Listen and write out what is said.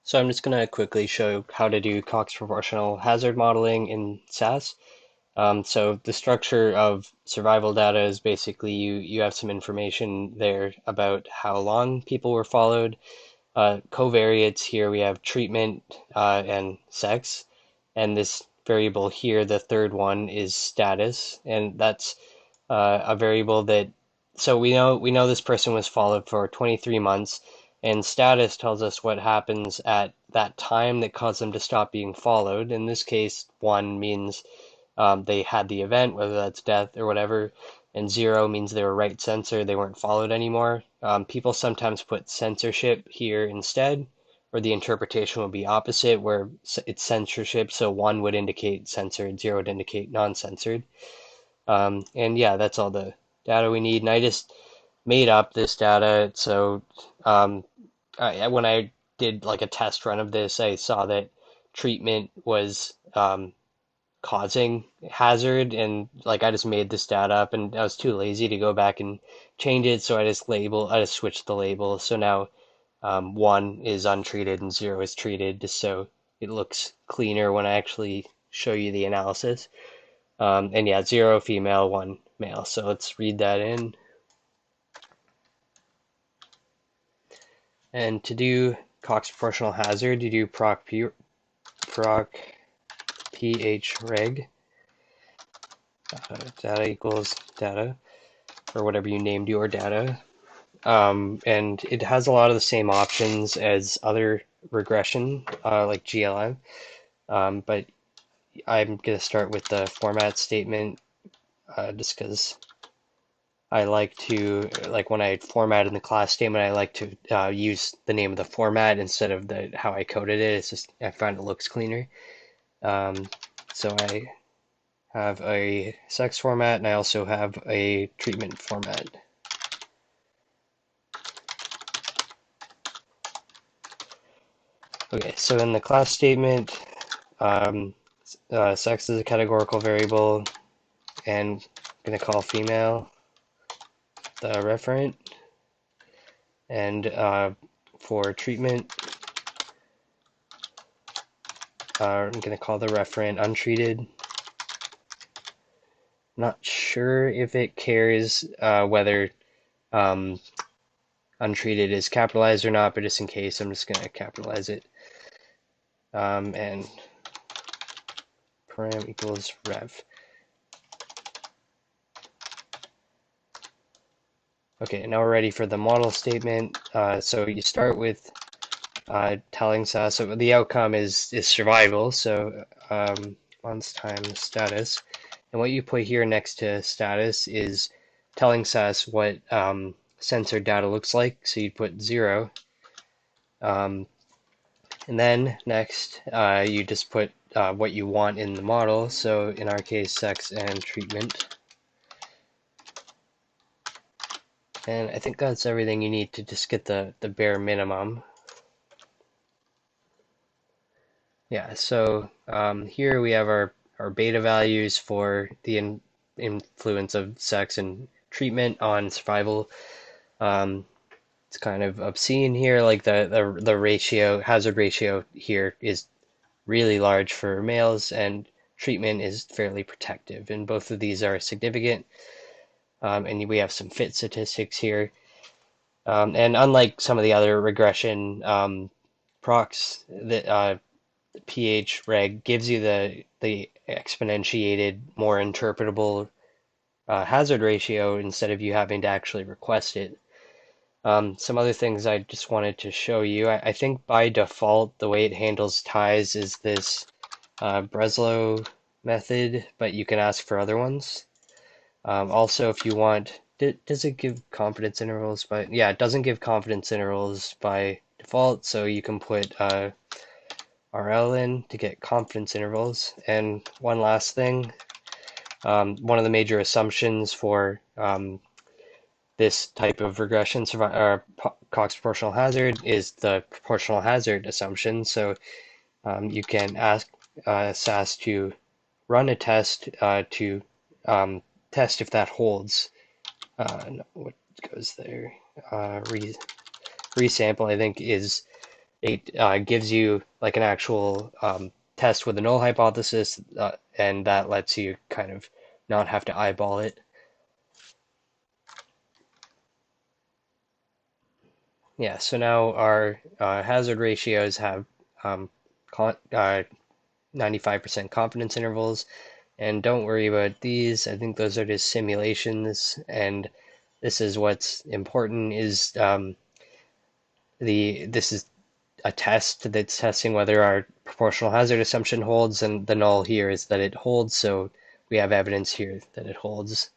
So I'm just going to quickly show how to do Cox Proportional Hazard modeling in SAS. So the structure of survival data is basically you have some information there about how long people were followed. Covariates here we have treatment and sex, and this variable here, the third one, is status, and that's a variable that so we know this person was followed for 23 months, and status tells us what happens at that time that caused them to stop being followed. In this case, one means they had the event, whether that's death or whatever, and zero means they were right censor, they weren't followed anymore. People sometimes put censorship here instead, or the interpretation would be opposite, where it's censorship, so one would indicate censored, zero would indicate non-censored. And yeah, that's all the data we need. And I just made up this data. So when I did like a test run of this, I saw that treatment was causing hazard, and like I just made this data up, and I was too lazy to go back and change it, so I just switched the label. So now one is untreated and zero is treated, just so it looks cleaner when I actually show you the analysis. And yeah, zero female, one male. So let's read that in. And to do Cox Proportional Hazard, you do PROC PH Reg. Data equals data, or whatever you named your data. And it has a lot of the same options as other regression, like GLM. But I'm going to start with the format statement, just because I like to, like when I format in the class statement, I like to use the name of the format instead of the how I coded it. It's just, I find it looks cleaner. Um, so I have a sex format, and I also have a treatment format. Okay, so in the class statement, um, sex is a categorical variable, and I'm going to call female the referent, and for treatment, I'm going to call the referent untreated. Not sure if it cares whether um, untreated is capitalized or not, but just in case, I'm just going to capitalize it. And param equals rev. Okay, now we're ready for the model statement. So you start with telling SAS, so the outcome is survival, so once times status. And what you put here next to status is telling SAS what censored data looks like, so you'd put 0. And then next, you just put what you want in the model, so in our case, sex and treatment. And I think that's everything you need to just get the bare minimum. Yeah, so here we have our beta values for the influence of sex and treatment on survival. It's kind of obscene here, like the ratio, hazard ratio here is really large for males, and treatment is fairly protective, and both of these are significant. And we have some fit statistics here. And unlike some of the other regression procs, that PH Reg gives you the exponentiated, more interpretable hazard ratio instead of you having to actually request it. Some other things I just wanted to show you. I think by default, the way it handles ties is this Breslow method, but you can ask for other ones. Also, if you want, does it give confidence intervals? But yeah, it doesn't give confidence intervals by default, so you can put RL in to get confidence intervals. And one last thing, one of the major assumptions for this type of regression, Cox proportional hazard, is the proportional hazard assumption. So you can ask SAS to run a test to test if that holds. No, what goes there? Resample, I think, is it gives you like an actual test with a null hypothesis, and that lets you kind of not have to eyeball it. Yeah, so now our hazard ratios have um, 95% confidence intervals, and don't worry about these. I think those are just simulations, and this is what's important is this is a test that's testing whether our proportional hazard assumption holds, and the null here is that it holds, so we have evidence here that it holds.